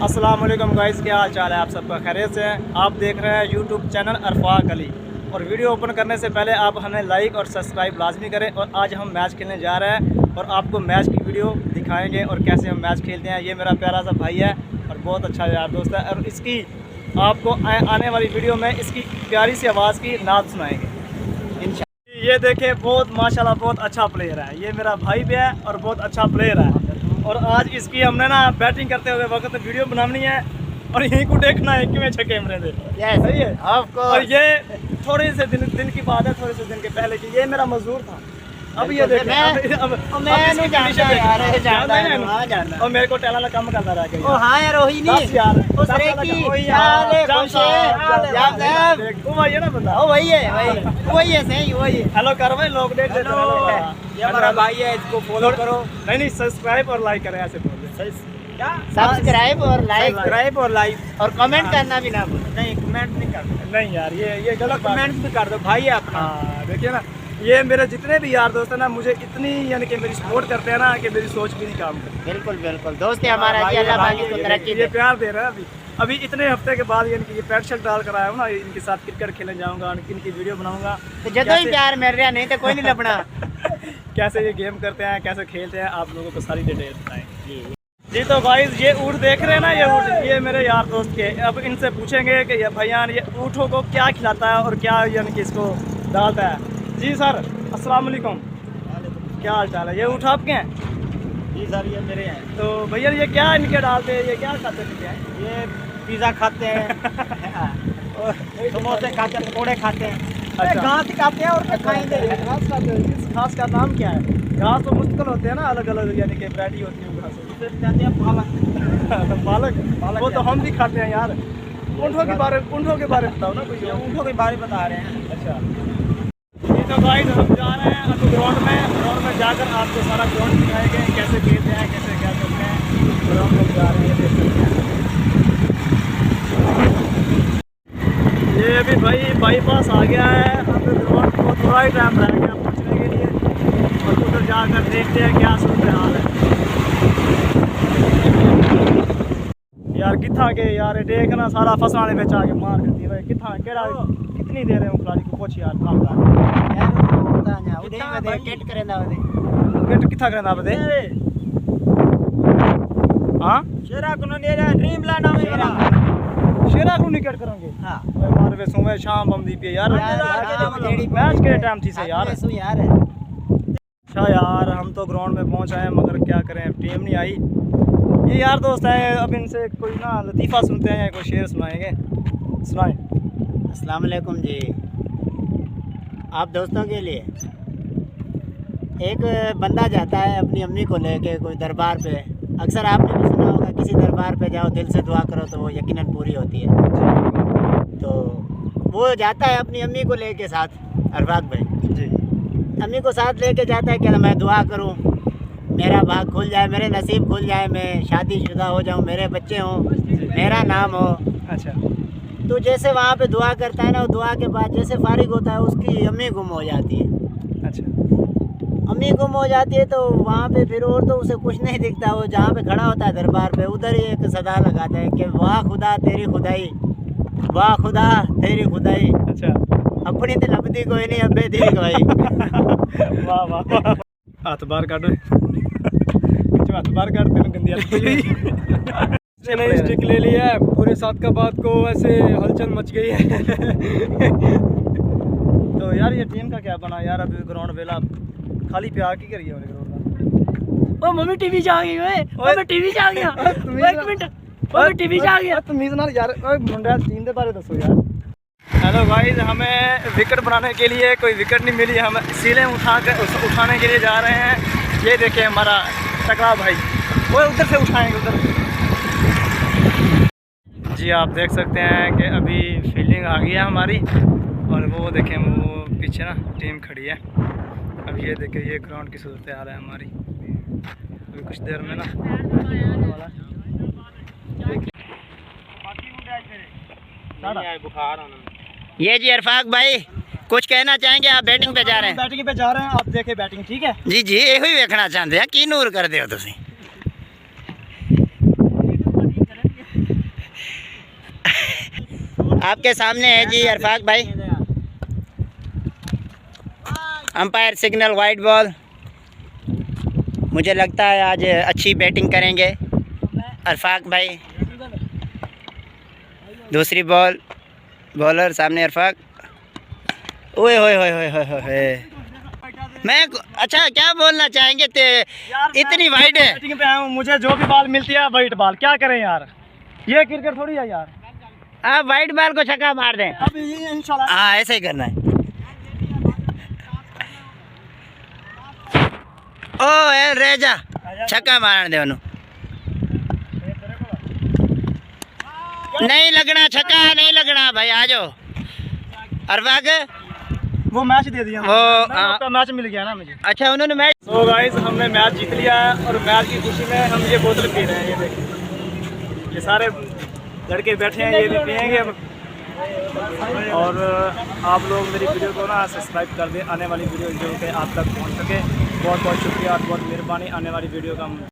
अस्सलाम वालेकुम गाइस, क्या हाल चाल है? आप सबका खैरियत से हैं? आप देख रहे हैं यूट्यूब चैनल अरफाक अली। और वीडियो ओपन करने से पहले आप हमें लाइक और सब्सक्राइब लाजमी करें। और आज हम मैच खेलने जा रहे हैं और आपको मैच की वीडियो दिखाएंगे और कैसे हम मैच खेलते हैं। ये मेरा प्यारा सा भाई है और बहुत अच्छा यार दोस्त है, और इसकी आपको आने वाली वीडियो में इसकी प्यारी सी आवाज़ की नाद सुनाएंगे इंशाअल्लाह। ये देखें, बहुत माशाल्लाह बहुत अच्छा प्लेयर है। ये मेरा भाई भी है और बहुत अच्छा प्लेयर है। और आज इसकी हमने ना बैटिंग करते हुए वक्त वीडियो बनानी है और यहीं को देखना है कि मैं छह कैमरे से सही है आपको। और ये थोड़े से दिन की बात है, थोड़े से दिन के पहले की। ये मेरा मजदूर था। अब ये देखें, और मेरे को टैला काम करना रह गया। हाँ यार, वही नहीं यार वो वही है सही वही। हेलो करो भाई, लोग देख ये हमारा भाई है, इसको फॉलो करो। नहीं सब्सक्राइब और लाइक करें, ऐसे बोल सब्सक्राइब और लाइक और कमेंट करना भी ना भूलो। नहीं कमेंट नहीं करना। नहीं यार, ये गलत कमेंट भी कर दो भाई अपना। हाँ देखिए ना, ये मेरे जितने भी यार दोस्त हैं ना, मुझे इतनी यानी कि मेरी सपोर्ट करते हैं ना कि मेरी सोच भी नहीं काम करती। बिल्कुल बिल्कुल दोस्त है हमारा, अल्लाह बाकी को तरक्की दे। ये प्यार दे रहा है। अभी इतने हफ्ते के बाद यानी कि ये पैंट शर्ट डाल कर आया हूँ ना, इनके साथ क्रिकेट खेलने जाऊँगा, इनकी वीडियो बनाऊँगा। तो जब ही प्यार मिल रहा नहीं तो कोई नहीं लपना। कैसे ये गेम करते हैं, कैसे खेलते हैं, आप लोगों को सारी डिटेल बताएं जी। तो भाई ये ऊँट देख रहे हैं ना, ये ऊँट ये मेरे यार दोस्त के। अब इनसे पूछेंगे कि भैयान ये ऊँटों को क्या खिलाता है और क्या यानी कि इसको डालता है। जी सर, अस्सलाम वालेकुम, क्या हाल चाल है? ये ऊँट आपके हैं? जी सर, ये मेरे हैं। तो भैया ये क्या इनके डालते हैं, ये क्या खाते हैं? ये पिज़्ज़ा खाते हैं और समोसे खाते हैं, पकौड़े खाते हैं। अच्छा, घास खाते हैं और क्या खाएंगे? घास खाते हैं। इस घास का नाम क्या है? घास तो मुश्किल होते हैं ना, अलग अलग यानी कि वैरायटी होती है घास। कहते हैं पालक। पालक वो तो हम भी खाते हैं यार। ऊँटों के बारे में बताओ ना कोई। ऊँटों के बारे में बता रहे हैं। अच्छा, तो गाइस हम जा रहे हैं अभी ग्राउंड में जाकर आपको सारा ग्राउंड दिखाएंगे, कैसे खेलते हैं, कैसे क्या करते हैं। ग्राउंड में जा रहे हैं, देख सकते हैं। ये अभी भाई बाईपास आ गया है। अब ग्राउंड को थोड़ा ही टाइम रह गया पहुँचने के लिए, और उधर जाकर देखते हैं क्या सूरत हाल है। यार कितना के यार देखना सारा फसाने में आके मार करती है भाई। कितना केड़ा कितनी देर है खिलाड़ी को कुछ यार काम कर गेट करेंदा वदे गेट किथा करना बदे। हां शेरा को ने ड्रीम लाइन में शेरा को निकट करेंगे। हां भाई मार वे सुबह शाम बम दी पे यार मैच के टाइम थी से यार। अच्छा यार, हम तो ग्राउंड में पहुंच आए मगर क्या करें, टीम नहीं आई। ये यार दोस्त है, अब इनसे कोई ना लतीफ़ा सुनते हैं, कोई शेर सुनाएंगे। सुनाएं। अस्सलाम वालेकुम जी। आप दोस्तों के लिए एक बंदा जाता है अपनी अम्मी को लेके कोई दरबार पे। अक्सर आपने भी सुना होगा, किसी दरबार पे जाओ दिल से दुआ करो तो वो यकीनन पूरी होती है। तो वो जाता है अपनी अम्मी को लेके साथ, अरफाक भाई जी अम्मी को साथ लेके जाता है कि मैं दुआ करूं, मेरा भाग खुल जाए, मेरे नसीब खुल जाए, मैं शादीशुदा हो जाऊं, मेरे बच्चे हों, मेरा नाम हो। अच्छा, तो जैसे वहाँ पे दुआ करता है ना, दुआ के बाद जैसे फारिग होता है उसकी अम्मी गुम हो जाती है। अच्छा, अम्मी गुम हो जाती है तो वहाँ पे फिर और तो उसे कुछ नहीं दिखता। वो जहाँ पे खड़ा होता है दरबार पे, उधर ही एक सदा लगाता है कि वाह खुदा तेरी खुदाई, वाह खुदा तेरी खुदाई। अच्छा, अपनी तो लपदी कोई नहीं, अब्बे दी कोई। वाह वाह वाह, हाथ बाहर काटो। जो हाथ बाहर काटते हैं गंदी नई स्टिक ले लिया है, पूरे सादकाबाद को ऐसे हलचल मच गई है। तो यार ये टीम का क्या बना यार? अभी ग्राउंड वेला खाली पे आके करिए वाले ग्राउंड। ओ मम्मी टीवी जा गई ओए, मम्मी टीवी जा गया। एक मिनट, मम्मी टीवी जा गया। तमीज ना यार, मुंडा टीम के बारे दसो यार। हेलो गाइस, हमें विकेट बनाने के लिए कोई विकेट नहीं मिली, हम इसीलिए उठाने के लिए जा रहे हैं। ये देखिए हमारा टकरा भाई, वो उधर से उठाएंगे उधर। जी आप देख सकते हैं कि अभी फील्डिंग आ गई है हमारी, और वो देखें वो पीछे ना टीम खड़ी है। अब ये देखें, ये ग्राउंड की सूरत हाल है हमारी। अभी कुछ देर में ना ये जी अरफाक भाई कुछ कहना चाहेंगे? आप बैटिंग पे जा रहे हैं? बैटिंग पे जा रहे हैं, आप देखें बैटिंग ठीक है जी जी, यही देखना चाहते हैं की नूर कर दो तुम। आपके सामने है जी अरफाक भाई, अंपायर सिग्नल वाइट बॉल। मुझे लगता है आज अच्छी बैटिंग करेंगे अरफाक भाई। दूसरी बॉल, बॉलर सामने अरफाक। ओए होए होए होए होए होए। मैं अच्छा क्या बोलना चाहेंगे इतनी वाइड है। बैटिंग पे आया हूं, मुझे जो भी बॉल मिलती है वाइट बॉल, क्या करें यार, ये क्रिकेट थोड़ी है यार। आप वाइट बॉल को छक्का मार दें। अब ये इंशाल्लाह हाँ ऐसे ही करना है। ओ ए रेजा छक्का मारने दे उन्होंने। नहीं लगना छक्का, नहीं लगना भाई, आ जाओ अरफाक। वो मैच दे दिया, वो मैच मिल गया ना मुझे। अच्छा उन्होंने मैच। तो गाइस हमने मैच जीत लिया है और मैच की खुशी में हम ये बोतल पी रहे हैं। ये देखिए, ये सारे लड़के बैठे हैं, ये भी पियेंगे। और आप लोग मेरी वीडियो को ना सब्सक्राइब कर दें, आने वाली वीडियो जो कि आप तक पहुंच सके। बहुत बहुत शुक्रिया और बहुत मेहरबानी। आने वाली वीडियो का